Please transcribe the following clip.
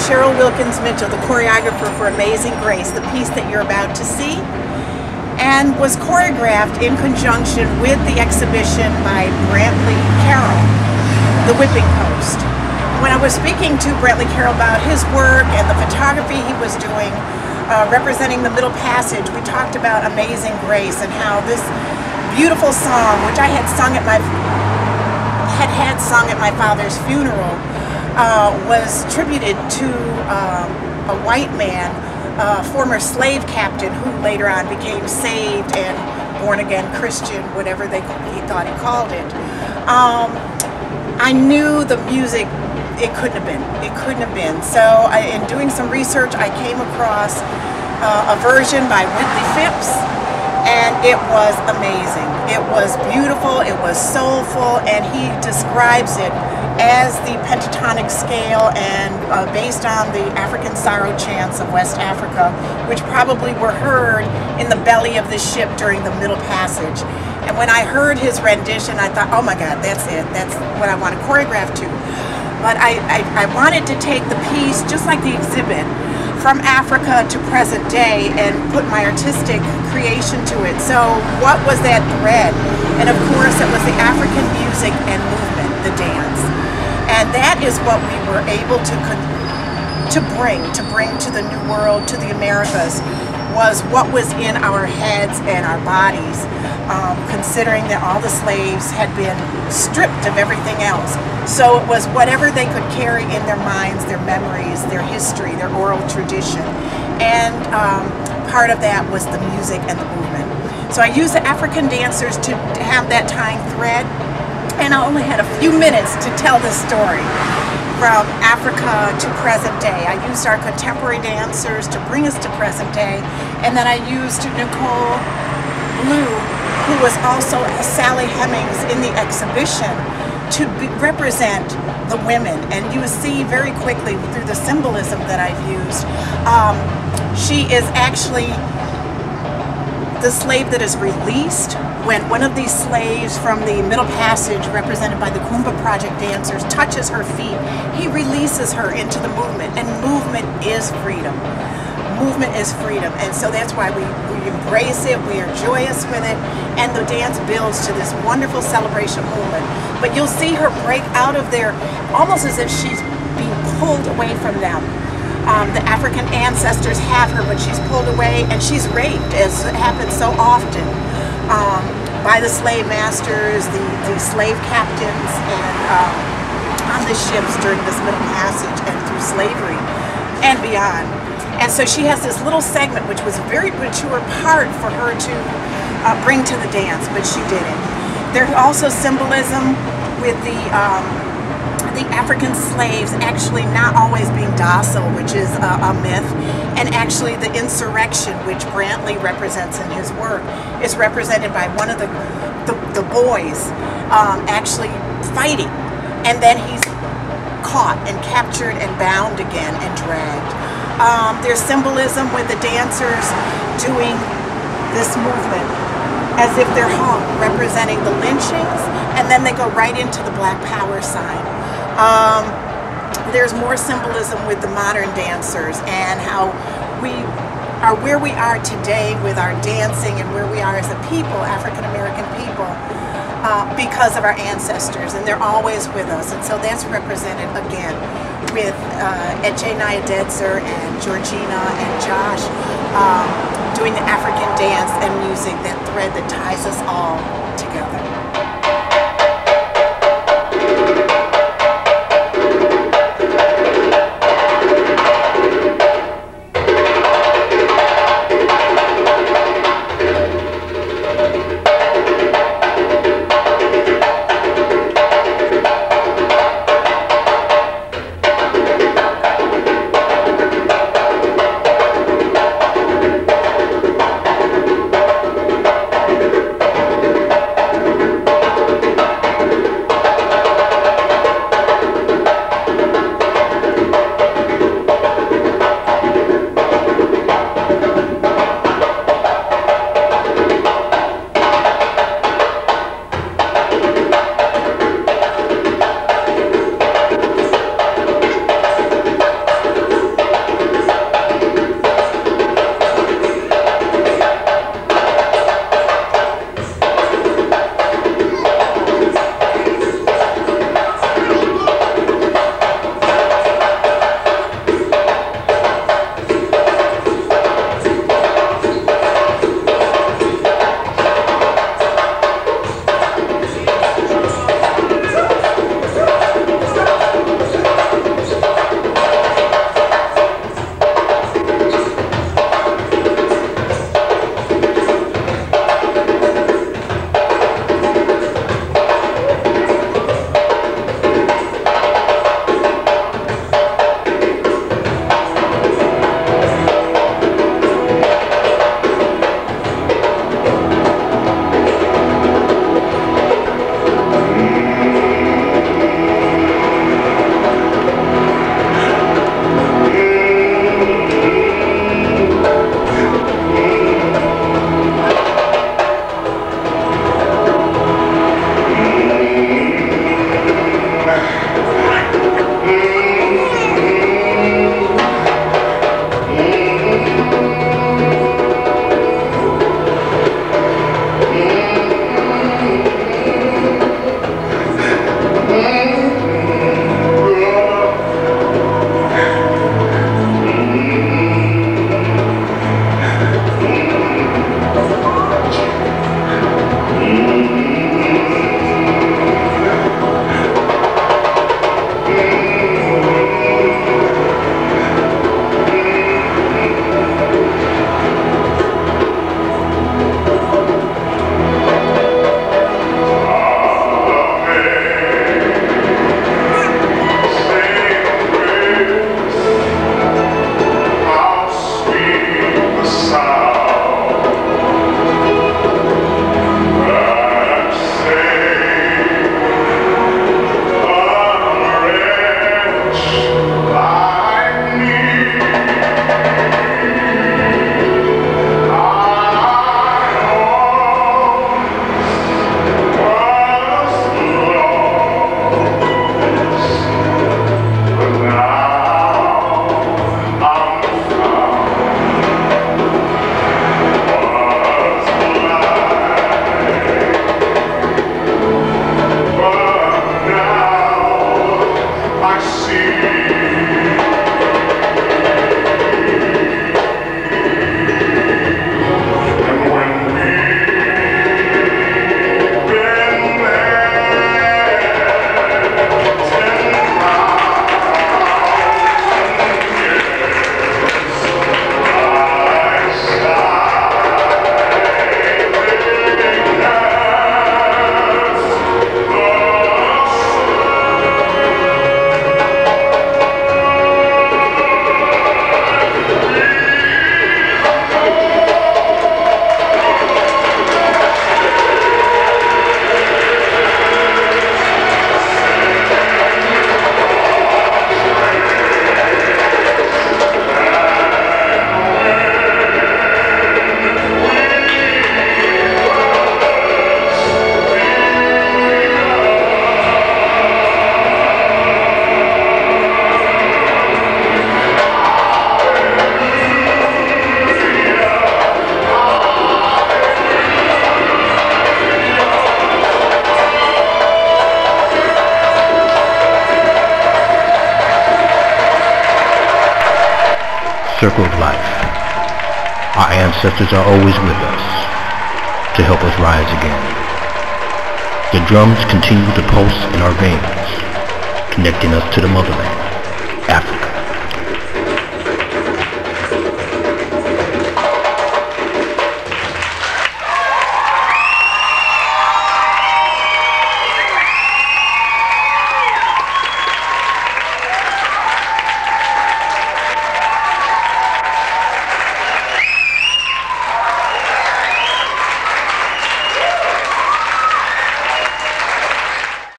Cheryl Wilkins-Mitchell, the choreographer for Amazing Grace, the piece that you're about to see, and was choreographed in conjunction with the exhibition by Brantley Carroll, The Whipping Post. When I was speaking to Brantley Carroll about his work and the photography he was doing, representing the Middle Passage, we talked about Amazing Grace and how this beautiful song, which I had sung at my father's funeral, was tributed to a white man, former slave captain who later on became saved and born-again Christian, whatever he thought he called it. I knew the music, it couldn't have been. It couldn't have been. So in doing some research, I came across a version by Whitley Phipps, and it was amazing. It was beautiful, it was soulful, and he describes it as the pentatonic scale and based on the African sorrow chants of West Africa, which probably were heard in the belly of the ship during the Middle Passage. And when I heard his rendition, I thought, oh my God, that's it. That's what I want to choreograph to. But I wanted to take the piece, just like the exhibit, from Africa to present day and put my artistic creation to it. So what was that thread? And of course, it was the African music and movement, the dance. And that is what we were able to bring to the New World, to the Americas, was what was in our heads and our bodies, considering that all the slaves had been stripped of everything else. So it was whatever they could carry in their minds, their memories, their history, their oral tradition. And part of that was the music and the movement. So I used the African dancers to have that tying thread. And I only had a few minutes to tell this story from Africa to present day. I used our contemporary dancers to bring us to present day, and then I used Nicole Blue, who was also Sally Hemings in the exhibition, to represent the women. And you will see very quickly through the symbolism that I've used, she is actually the slave that is released when one of these slaves from the Middle Passage, represented by the Kuumba Project dancers, touches her feet. He releases her into the movement, and movement is freedom. Movement is freedom, and so that's why we embrace it, we are joyous with it, and the dance builds to this wonderful celebration movement. But you'll see her break out of there almost as if she's being pulled away from them. The African ancestors have her, but she's pulled away and she's raped, as it happens so often, by the slave masters, the slave captains, and on the ships during this Middle Passage and through slavery and beyond. And so she has this little segment, which was a very mature part for her to bring to the dance, but she didn't. There's also symbolism with the African slaves actually not always being docile, which is a myth, and actually the insurrection, which Brantley represents in his work, is represented by one of the boys actually fighting, and then he's caught and captured and bound again and dragged. There's symbolism with the dancers doing this movement as if they're hung, representing the lynchings, and then they go right into the Black Power sign. There's more symbolism with the modern dancers and how we are where we are today with our dancing and where we are as a people, African American people, because of our ancestors, and they're always with us. And so that's represented again with EDGY and Georgina and Josh doing the African dance and music, that thread that ties us all together. circle of life. Our ancestors are always with us to help us rise again. The drums continue to pulse in our veins, connecting us to the motherland, Africa.